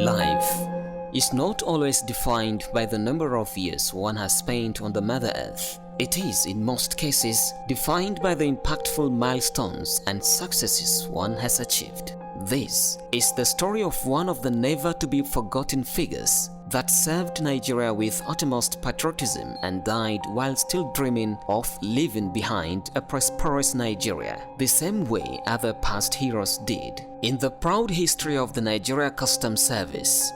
Life is not always defined by the number of years one has spent on the Mother Earth. It is, in most cases, defined by the impactful milestones and successes one has achieved. This is the story of one of the never-to-be-forgotten figures that served Nigeria with utmost patriotism and died while still dreaming of leaving behind a prosperous Nigeria, the same way other past heroes did. In the proud history of the Nigeria Customs Service,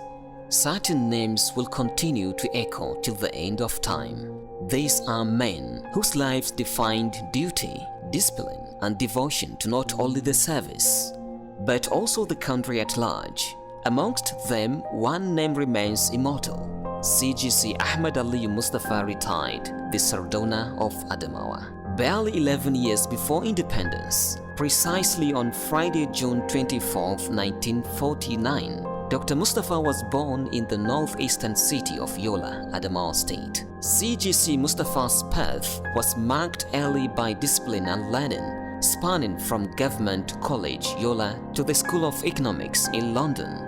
certain names will continue to echo till the end of time. These are men whose lives defined duty, discipline, and devotion to not only the service, but also the country at large. Amongst them, one name remains immortal. CGC Ahmed Aliyu Mustapha retired, the Sardona of Adamawa. Barely 11 years before independence, precisely on Friday, June 24th, 1949, Dr. Mustapha was born in the northeastern city of Yola, Adamawa State. CGC Mustapha's path was marked early by discipline and learning, spanning from Government College, Yola, to the School of Economics in London,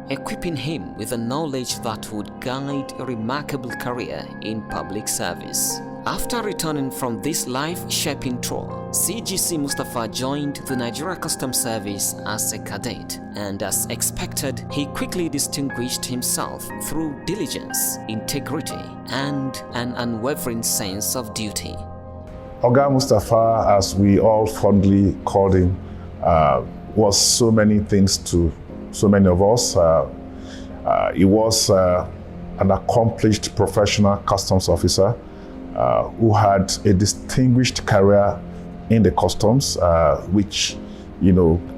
equipping him with the knowledge that would guide a remarkable career in public service. After returning from this life-shaping tour, CGC Mustapha joined the Nigeria Customs Service as a cadet, and as expected, he quickly distinguished himself through diligence, integrity, and an unwavering sense of duty. Oga Mustapha, as we all fondly called him, was so many things to so many of us. He was an accomplished professional customs officer who had a distinguished career in the customs, which,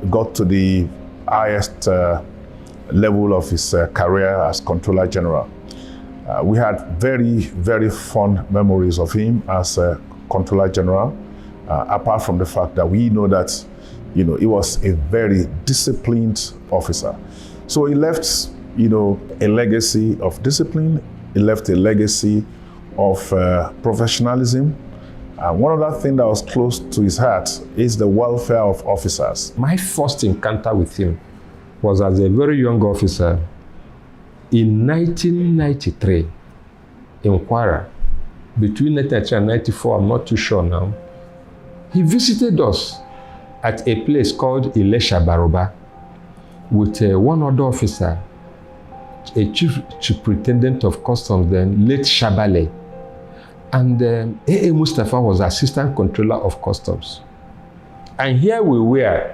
got to the highest level of his career as Controller General. We had very, very fond memories of him as a Controller General, apart from the fact that we know that he was a very disciplined officer. So he left, a legacy of discipline. He left a legacy of professionalism. One other thing that was close to his heart is the welfare of officers. My first encounter with him was as a very young officer in 1993 in Kwara. Between 1993 and 1994, I'm not too sure now. He visited us at a place called Ilesha Baroba with one other officer, a chief superintendent of customs then, late Shabale. And A.A. Mustapha was assistant controller of customs. And here we were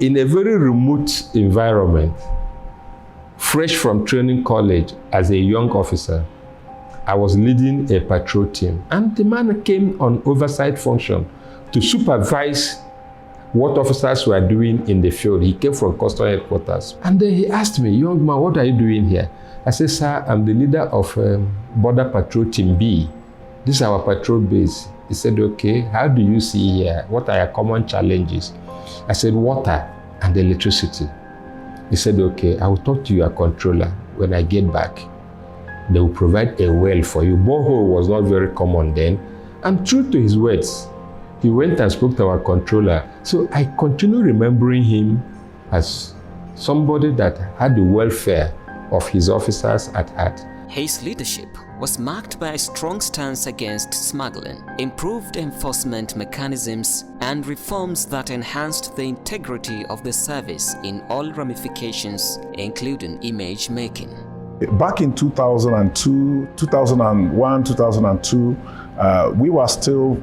in a very remote environment, fresh from training college as a young officer. I was leading a patrol team, and the man came on oversight function to supervise what officers were doing in the field. He came from customs headquarters. And then he asked me, "Young man, what are you doing here?" I said, "Sir, I'm the leader of Border Patrol Team B. This is our patrol base." He said, "Okay, how do you see here? What are your common challenges?" I said, "Water and electricity." He said, "Okay, I will talk to your controller when I get back. They will provide a well for you." Borehole was not very common then. And true to his words, he went and spoke to our controller. So I continue remembering him as somebody that had the welfare of his officers at heart. His leadership was marked by a strong stance against smuggling, improved enforcement mechanisms, and reforms that enhanced the integrity of the service in all ramifications, including image making. Back in 2002, 2001, 2002, we were still,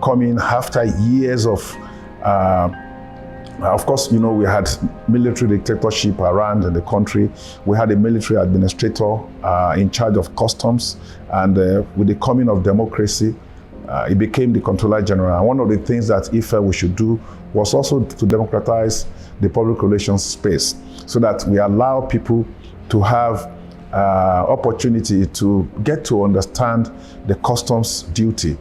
coming after years of course, we had military dictatorship around in the country. We had a military administrator in charge of customs, and with the coming of democracy, he became the Controller General. And one of the things that he felt we should do was also to democratize the public relations space, so that we allow people to have opportunity to get to understand the customs duty.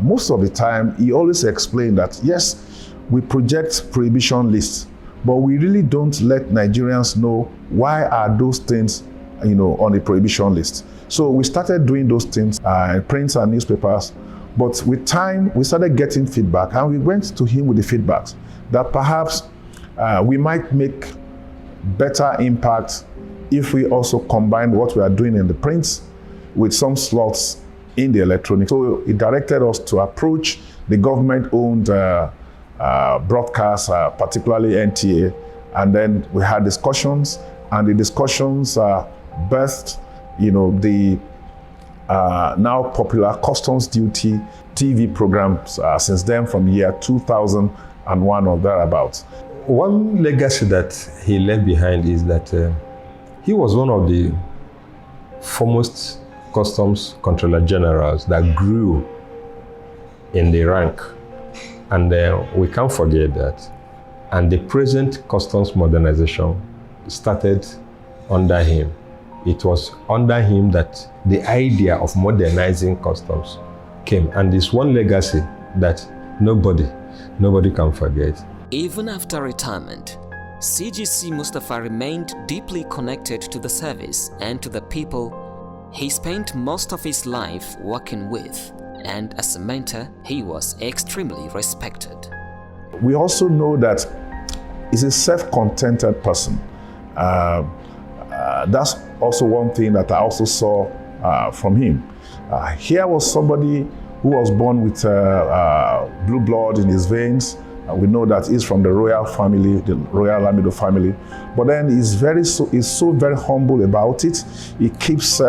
Most of the time, he always explained that, yes, we project prohibition lists, but we really don't let Nigerians know why are those things, on the prohibition list. So we started doing those things in print and newspapers, but with time, we started getting feedback, and we went to him with the feedbacks that perhaps we might make better impact if we also combine what we are doing in the print with some slots in the electronic. So it directed us to approach the government-owned broadcasts, particularly NTA, and then we had discussions, and the discussions birthed, the now popular customs duty TV programs since then, from the year 2001 or thereabouts. One legacy that he left behind is that he was one of the foremost customs controller generals that grew in the rank. And we can't forget that. And the present customs modernization started under him. It was under him that the idea of modernizing customs came. And it's one legacy that nobody can forget. Even after retirement, CGC Mustapha remained deeply connected to the service and to the people he spent most of his life working with, and as a mentor, he was extremely respected. We also know that he's a self-contented person. That's also one thing that I also saw from him. Here was somebody who was born with blue blood in his veins. We know that he's from the royal family, the royal Lamido family. But then he's so very humble about it. He keeps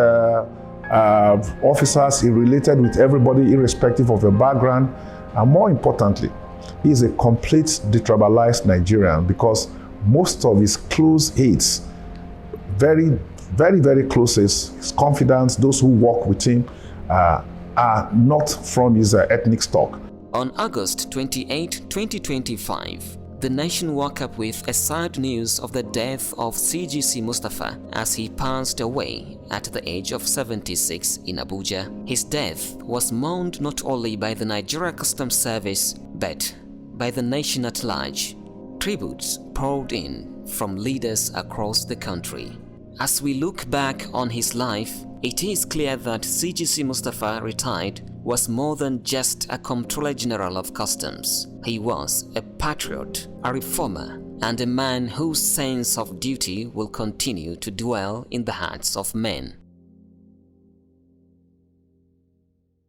officers, he related with everybody irrespective of their background. And more importantly, he's a complete detribalized Nigerian, because most of his close aides, very, very, very closest, his confidants, those who work with him, are not from his ethnic stock. On August 28, 2025, the nation woke up with a sad news of the death of CGC Mustapha as he passed away at the age of 76 in Abuja. His death was mourned not only by the Nigeria Customs Service, but by the nation at large. Tributes poured in from leaders across the country. As we look back on his life, it is clear that CGC Mustapha retired was more than just a Comptroller General of Customs. He was a patriot, a reformer, and a man whose sense of duty will continue to dwell in the hearts of men.